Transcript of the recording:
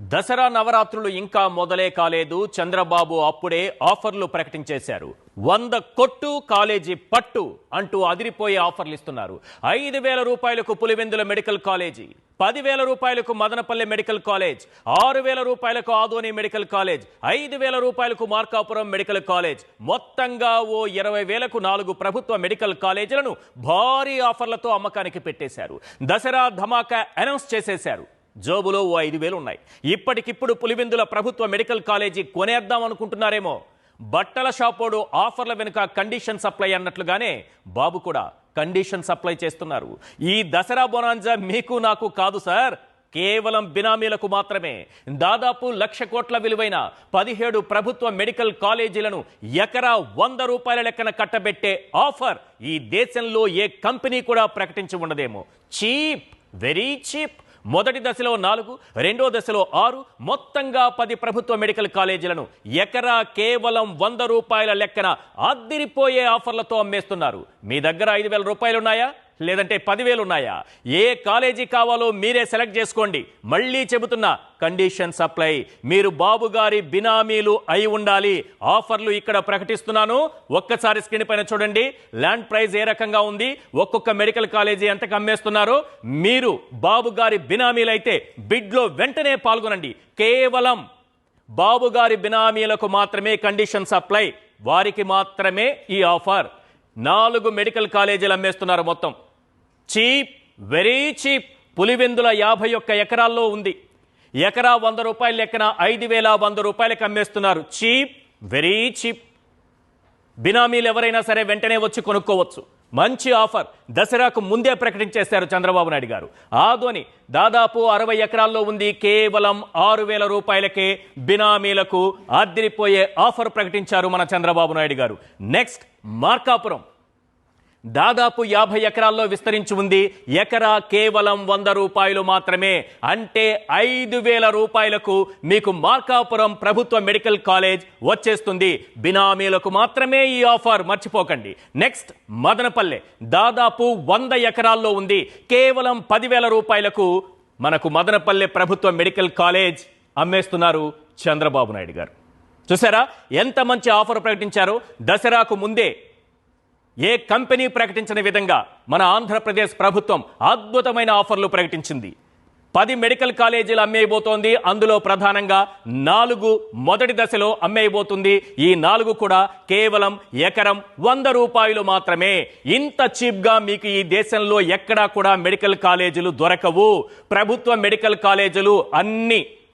దసరా నవరాత్రులు ఇంకా మొదలే కాలేదు. చంద్రబాబు అప్పుడే ఆఫర్లు ప్రకటించేశారు. 100 కొట్టు కాలేజీ పట్టు అంటూ అదిరిపోయే ఆఫర్లు ఇస్తున్నారు. 5,000 రూపాయలకు పులివెందుల మెడికల్ కాలేజీ, 10,000 రూపాయలకు మదనపల్లె మెడికల్ కాలేజ్, 6,000 రూపాయలకు ఆదోని మెడికల్ కాలేజ్, 5,000 రూపాయలకు మార్కాపురం మెడికల్ కాలేజ్, మొత్తంగా ఓ 20,000కు 4 ప్రభుత్వ మెడికల్ కాలేజీలను భారీ ఆఫర్లతో అమ్మకానికి పెట్టేశారు. దసరా ధమాకా అనౌన్స్ చేసేశారు. జోబులో ఓ 5,000 ఉన్నాయి. ఇప్పటికిప్పుడు పులివెందుల ప్రభుత్వ మెడికల్ కాలేజీ కొనేద్దాం అనుకుంటున్నారేమో. బట్టల షాపోడు ఆఫర్ల వెనుక కండిషన్ సప్లై అన్నట్లుగానే బాబు కూడా కండిషన్ సప్లై చేస్తున్నారు. ఈ దసరా బొనాంజా మీకు నాకు కాదు సార్, కేవలం బినామీలకు మాత్రమే. దాదాపు 1,00,000 కోట్ల విలువైన 17 ప్రభుత్వ మెడికల్ కాలేజీలను ఎకరా 100 రూపాయల లెక్కన కట్టబెట్టే ఆఫర్ ఈ దేశంలో ఏ కంపెనీ కూడా ప్రకటించి ఉండదేమో. Cheap, very cheap. మొదటి దశలో 4, రెండో దశలో 6, మొత్తంగా 10 ప్రభుత్వ మెడికల్ కాలేజీలను ఎకరా కేవలం 100 రూపాయల లెక్కన అద్దిరిపోయే ఆఫర్లతో అమ్మేస్తున్నారు. మీ దగ్గర 5,000 రూపాయలు ఉన్నాయా, లేదంటే 10,000 ఉన్నాయా? ఏ కాలేజీ కావాలో మీరే సెలెక్ట్ చేసుకోండి. మళ్ళీ చెబుతున్నా, కండిషన్ సప్లై. మీరు బాబు గారి బినామీలు అయి ఉండాలి. ఆఫర్లు ఇక్కడ ప్రకటిస్తున్నాను. ఒక్కసారి స్క్రీన్ పైన చూడండి. ల్యాండ్ ప్రైస్ ఏ రకంగా ఉంది, ఒక్కొక్క మెడికల్ కాలేజీ ఎంతకు అమ్మేస్తున్నారు. మీరు బాబు గారి బినామీలైతే బిడ్లో వెంటనే పాల్గొనండి. కేవలం బాబు గారి బినామీలకు మాత్రమే కండిషన్ సప్లై, వారికి మాత్రమే ఈ ఆఫర్. 4 మెడికల్ కాలేజీలు అమ్మేస్తున్నారు. మొత్తం చీప్, వెరీ చీప్. పులివెందుల 51 ఎకరాల్లో ఉంది. ఎకరా 100 రూపాయల లెక్కన 5,100 రూపాయలకు అమ్మేస్తున్నారు. Cheap, very cheap. బినామీలు ఎవరైనా సరే వెంటనే వచ్చి కొనుక్కోవచ్చు. మంచి ఆఫర్ దసరాకు ముందే ప్రకటించేశారు చంద్రబాబు నాయుడు గారు. ఆదోని దాదాపు 60 ఎకరాల్లో ఉంది. కేవలం 6,000 రూపాయలకే బినామీలకు అద్దిరిపోయే ఆఫర్ ప్రకటించారు మన చంద్రబాబు నాయుడు గారు. నెక్స్ట్ మార్కాపురం దాదాపు 50 ఎకరాల్లో విస్తరించి ఉంది. ఎకరా కేవలం 100 రూపాయలు మాత్రమే. అంటే 5,000 రూపాయలకు మీకు మార్కాపురం ప్రభుత్వ మెడికల్ కాలేజ్ వచ్చేస్తుంది. బినామీలకు మాత్రమే ఈ ఆఫర్, మర్చిపోకండి. నెక్స్ట్ మదనపల్లె దాదాపు 100 ఎకరాల్లో ఉంది. కేవలం 10,000 రూపాయలకు మనకు మదనపల్లె ప్రభుత్వ మెడికల్ కాలేజ్ అమ్మేస్తున్నారు చంద్రబాబు నాయుడు గారు. చూసారా ఎంత మంచి ఆఫర్ ప్రకటించారో. దసరాకు ముందే ఏ కంపెనీ ప్రకటించిన విధంగా మన ఆంధ్రప్రదేశ్ ప్రభుత్వం అద్భుతమైన ఆఫర్లు ప్రకటించింది. 10 మెడికల్ కాలేజీలు అమ్మేయబోతోంది. అందులో ప్రధానంగా 4 మొదటి దశలో అమ్మేయబోతుంది. ఈ 4 కూడా కేవలం ఎకరం 100 రూపాయలు మాత్రమే. ఇంత చీప్గా మీకు ఈ దేశంలో ఎక్కడా కూడా మెడికల్ కాలేజీలు దొరకవు. ప్రభుత్వ మెడికల్ కాలేజీలు అన్ని